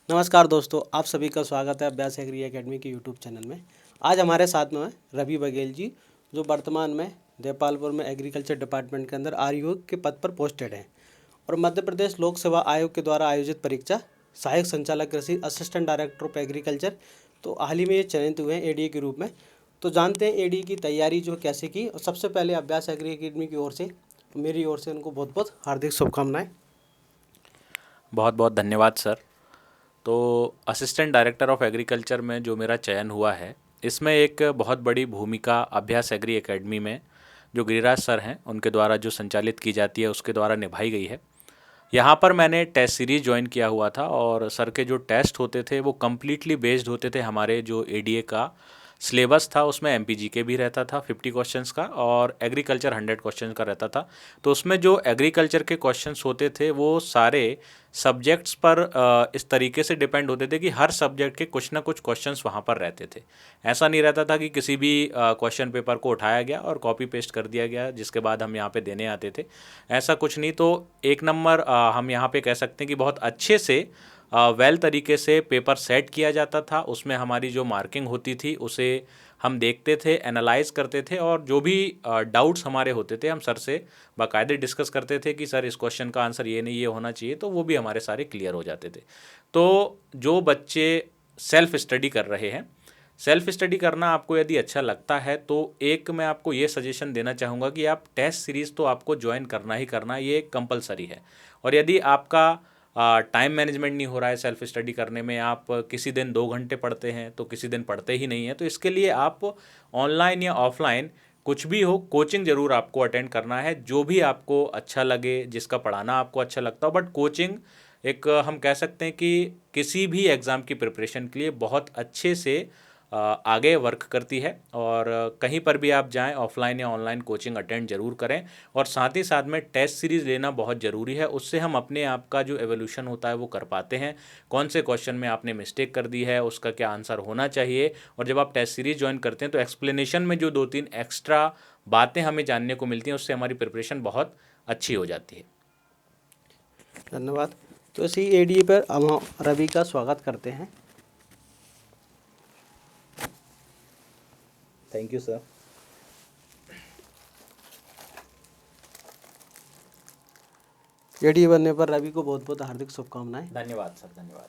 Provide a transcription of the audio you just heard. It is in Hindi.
नमस्कार दोस्तों, आप सभी का स्वागत है अभ्यास एग्री एकेडमी के यूट्यूब चैनल में। आज हमारे साथ में है रवि बघेल जी, जो वर्तमान में देपालपुर में एग्रीकल्चर डिपार्टमेंट के अंदर आरयू के पद पर पोस्टेड हैं और मध्य प्रदेश लोक सेवा आयोग के द्वारा आयोजित परीक्षा सहायक संचालक कृषि असिस्टेंट डायरेक्टर ऑफ एग्रीकल्चर, तो हाल ही में ये चयनित हुए हैं एडीए के रूप में। तो जानते हैं एडीए की तैयारी जो कैसे की। और सबसे पहले अभ्यास एग्री एकेडमी की ओर से, मेरी ओर से उनको बहुत बहुत हार्दिक शुभकामनाएं। बहुत बहुत धन्यवाद सर। तो असिस्टेंट डायरेक्टर ऑफ एग्रीकल्चर में जो मेरा चयन हुआ है, इसमें एक बहुत बड़ी भूमिका अभ्यास एग्री एकेडमी में जो गिरिराज सर हैं उनके द्वारा जो संचालित की जाती है उसके द्वारा निभाई गई है। यहाँ पर मैंने टेस्ट सीरीज़ ज्वाइन किया हुआ था और सर के जो टेस्ट होते थे वो कम्प्लीटली बेस्ड होते थे। हमारे जो एडीए का सिलेबस था उसमें एमपीजीके भी रहता था 50 क्वेश्चंस का और एग्रीकल्चर 100 क्वेश्चंस का रहता था। तो उसमें जो एग्रीकल्चर के क्वेश्चंस होते थे वो सारे सब्जेक्ट्स पर इस तरीके से डिपेंड होते थे कि हर सब्जेक्ट के कुछ ना कुछ क्वेश्चंस वहाँ पर रहते थे। ऐसा नहीं रहता था कि किसी भी क्वेश्चन पेपर को उठाया गया और कॉपी पेस्ट कर दिया गया जिसके बाद हम यहाँ पे देने आते थे। ऐसा कुछ नहीं। तो एक नंबर हम यहाँ पे कह सकते हैं कि बहुत अच्छे से वेल तरीके से पेपर सेट किया जाता था। उसमें हमारी जो मार्किंग होती थी उसे हम देखते थे, एनालाइज करते थे और जो भी डाउट्स हमारे होते थे हम सर से बाकायदे डिस्कस करते थे कि सर इस क्वेश्चन का आंसर ये नहीं ये होना चाहिए, तो वो भी हमारे सारे क्लियर हो जाते थे। तो जो बच्चे सेल्फ स्टडी कर रहे हैं, सेल्फ स्टडी करना आपको यदि अच्छा लगता है तो एक मैं आपको ये सजेशन देना चाहूँगा कि आप टेस्ट सीरीज़ तो आपको ज्वाइन करना ही करना, ये कंपलसरी है। और यदि आपका टाइम मैनेजमेंट नहीं हो रहा है सेल्फ स्टडी करने में, आप किसी दिन 2 घंटे पढ़ते हैं तो किसी दिन पढ़ते ही नहीं हैं, तो इसके लिए आप ऑनलाइन या ऑफलाइन कुछ भी हो कोचिंग ज़रूर आपको अटेंड करना है। जो भी आपको अच्छा लगे, जिसका पढ़ाना आपको अच्छा लगता हो, बट कोचिंग एक हम कह सकते हैं कि किसी भी एग्ज़ाम की प्रिपरेशन के लिए बहुत अच्छे से आगे वर्क करती है। और कहीं पर भी आप जाएं ऑफलाइन या ऑनलाइन कोचिंग अटेंड जरूर करें। और साथ ही साथ में टेस्ट सीरीज़ लेना बहुत ज़रूरी है। उससे हम अपने आप का जो एवोल्यूशन होता है वो कर पाते हैं। कौन से क्वेश्चन में आपने मिस्टेक कर दी है, उसका क्या आंसर होना चाहिए। और जब आप टेस्ट सीरीज़ ज्वाइन करते हैं तो एक्सप्लेनेशन में जो 2-3 एक्स्ट्रा बातें हमें जानने को मिलती हैं उससे हमारी प्रिपरेशन बहुत अच्छी हो जाती है। धन्यवाद। तो इसी एडीए पर हम रवि का स्वागत करते हैं। Thank you sir. एडीए बनने पर रवि को बहुत बहुत हार्दिक शुभकामनाएं। धन्यवाद सर, धन्यवाद।